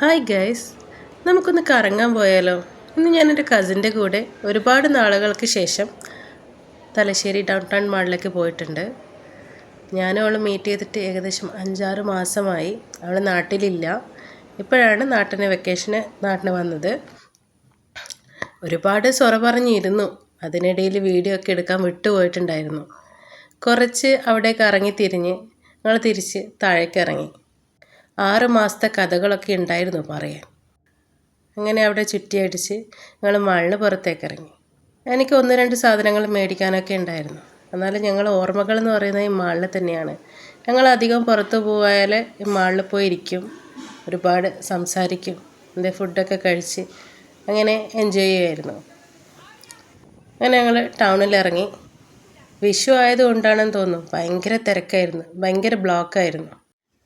Hi guys, നമുക്കൊന്ന് കറങ്ങാൻ പോയാലോ? ഇന്ന് ഞാനെൻ്റെ കസിൻ്റെ കൂടെ ഒരുപാട് നാളുകൾക്ക് ശേഷം തലശ്ശേരി ഡൗൺ ടൗൺ മാളിലേക്ക് പോയിട്ടുണ്ട്. ഞാനും അവൾ മീറ്റ് ചെയ്തിട്ട് ഏകദേശം 5-6 മാസമായി. അവൾ നാട്ടിലില്ല. ഇപ്പോഴാണ് നാട്ടിന് വന്നത്. ഒരുപാട് സൊറ പറഞ്ഞിരുന്നു. അതിനിടയിൽ വീഡിയോ ഒക്കെ എടുക്കാൻ വിട്ടുപോയിട്ടുണ്ടായിരുന്നു. കുറച്ച് അവിടേക്ക് ഇറങ്ങി തിരിഞ്ഞ് ഞങ്ങൾ തിരിച്ച് താഴേക്ക് ഇറങ്ങി. 6 മാസത്തെ കഥകളൊക്കെ ഉണ്ടായിരുന്നു പറയാൻ. അങ്ങനെ അവിടെ ചുറ്റിയടിച്ച് ഞങ്ങൾ മാളിന് പുറത്തേക്ക് ഇറങ്ങി. എനിക്ക് 1-2 സാധനങ്ങൾ മേടിക്കാനൊക്കെ ഉണ്ടായിരുന്നു. എന്നാലും ഞങ്ങൾ ഓർമ്മകൾ എന്ന് പറയുന്നത് ഈ മാളിൽ തന്നെയാണ്. ഞങ്ങൾ അധികം പുറത്ത് പോയാൽ ഈ മാളിൽ പോയി ഇരിക്കും, ഒരുപാട് സംസാരിക്കും, ഫുഡൊക്കെ കഴിച്ച് അങ്ങനെ എൻജോയ് ചെയ്യുമായിരുന്നു. അങ്ങനെ ഞങ്ങൾ ടൗണിൽ ഇറങ്ങി. വിഷു ആയതുകൊണ്ടാണെന്ന് തോന്നുന്നു ഭയങ്കര തിരക്കായിരുന്നു, ഭയങ്കര ബ്ലോക്കായിരുന്നു.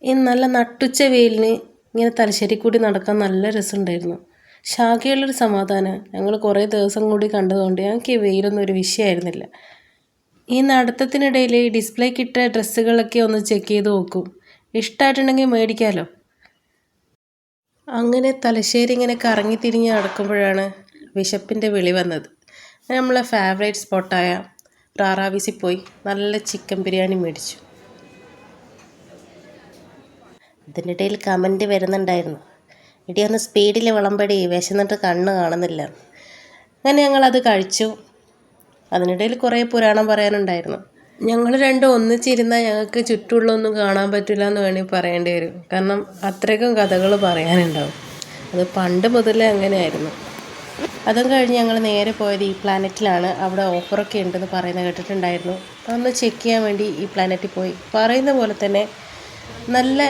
ഈ നല്ല നട്ടുച്ച വെയിലിന് ഇങ്ങനെ തലശ്ശേരി കൂടി നടക്കാൻ നല്ല രസമുണ്ടായിരുന്നു. ശാഖയുള്ളൊരു സമാധാനം. ഞങ്ങൾ കുറേ ദിവസം കൂടി കണ്ടതുകൊണ്ട് ഞങ്ങൾക്ക് ഈ വെയിലൊന്നും ഒരു വിഷയമായിരുന്നില്ല. ഈ നടത്തത്തിനിടയിൽ ഈ ഡിസ്പ്ലേക്ക് ഇട്ട ഡ്രസ്സുകളൊക്കെ ഒന്ന് ചെക്ക് ചെയ്ത് നോക്കും. ഇഷ്ടമായിട്ടുണ്ടെങ്കിൽ മേടിക്കാമല്ലോ. അങ്ങനെ തലശ്ശേരി ഇങ്ങനെ കറങ്ങി തിരിഞ്ഞ് നടക്കുമ്പോഴാണ് വിശപ്പിൻ്റെ വിളി വന്നത്. നമ്മളെ ഫേവറേറ്റ് സ്പോട്ടായ റാറാവിസിൽ പോയി നല്ല ചിക്കൻ ബിരിയാണി മേടിച്ചു. ഇതിനിടയിൽ കമൻറ്റ് വരുന്നുണ്ടായിരുന്നു, ഇടിയൊന്ന് സ്പീഡിൽ വിളമ്പടി, വിശന്നിട്ട് കണ്ണ് കാണുന്നില്ല. അങ്ങനെ ഞങ്ങളത് കഴിച്ചു. അതിനിടയിൽ കുറേ പുരാണം പറയാനുണ്ടായിരുന്നു. ഞങ്ങൾ രണ്ടും ഒന്നിച്ചിരുന്നാൽ ഞങ്ങൾക്ക് ചുറ്റുമുള്ളൊന്നും കാണാൻ പറ്റില്ല എന്ന് വേണമെങ്കിൽ പറയേണ്ടി വരും. കാരണം അത്രയ്ക്കും കഥകൾ പറയാനുണ്ടാവും. അത് പണ്ട് മുതലേ അങ്ങനെയായിരുന്നു. അതും കഴിഞ്ഞ് ഞങ്ങൾ നേരെ പോയത് ഈ പ്ലാനറ്റിലാണ്. അവിടെ ഓഫറൊക്കെ ഉണ്ടെന്ന് പറയുന്നത് കേട്ടിട്ടുണ്ടായിരുന്നു. അതൊന്ന് ചെക്ക് ചെയ്യാൻ വേണ്ടി ഈ പ്ലാനറ്റിൽ പോയി. പറയുന്ന പോലെ തന്നെ നല്ല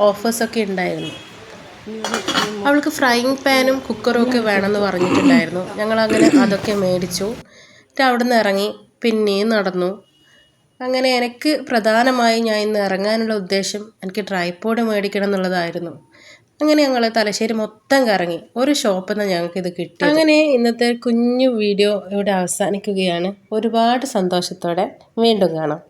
ഓഫേഴ്സൊക്കെ ഉണ്ടായിരുന്നു. അവൾക്ക് ഫ്രൈയിങ് പാനും കുക്കറും ഒക്കെ വേണമെന്ന് പറഞ്ഞിട്ടുണ്ടായിരുന്നു. ഞങ്ങളങ്ങനെ അതൊക്കെ മേടിച്ചു. എന്നിട്ട് അവിടെ നിന്ന് ഇറങ്ങി പിന്നെയും നടന്നു. അങ്ങനെ എനിക്ക് പ്രധാനമായും ഞാൻ ഇന്ന് ഇറങ്ങാനുള്ള ഉദ്ദേശം എനിക്ക് ട്രൈപോഡ് മേടിക്കണം എന്നുള്ളതായിരുന്നു. അങ്ങനെ ഞങ്ങൾ തലശ്ശേരി മൊത്തം കറങ്ങി. ഒരു ഷോപ്പിൽ നിന്ന് ഞങ്ങൾക്കിത് കിട്ടി. അങ്ങനെ ഇന്നത്തെ കുഞ്ഞു വീഡിയോ ഇവിടെ അവസാനിക്കുകയാണ്. ഒരുപാട് സന്തോഷത്തോടെ വീണ്ടും കാണാം.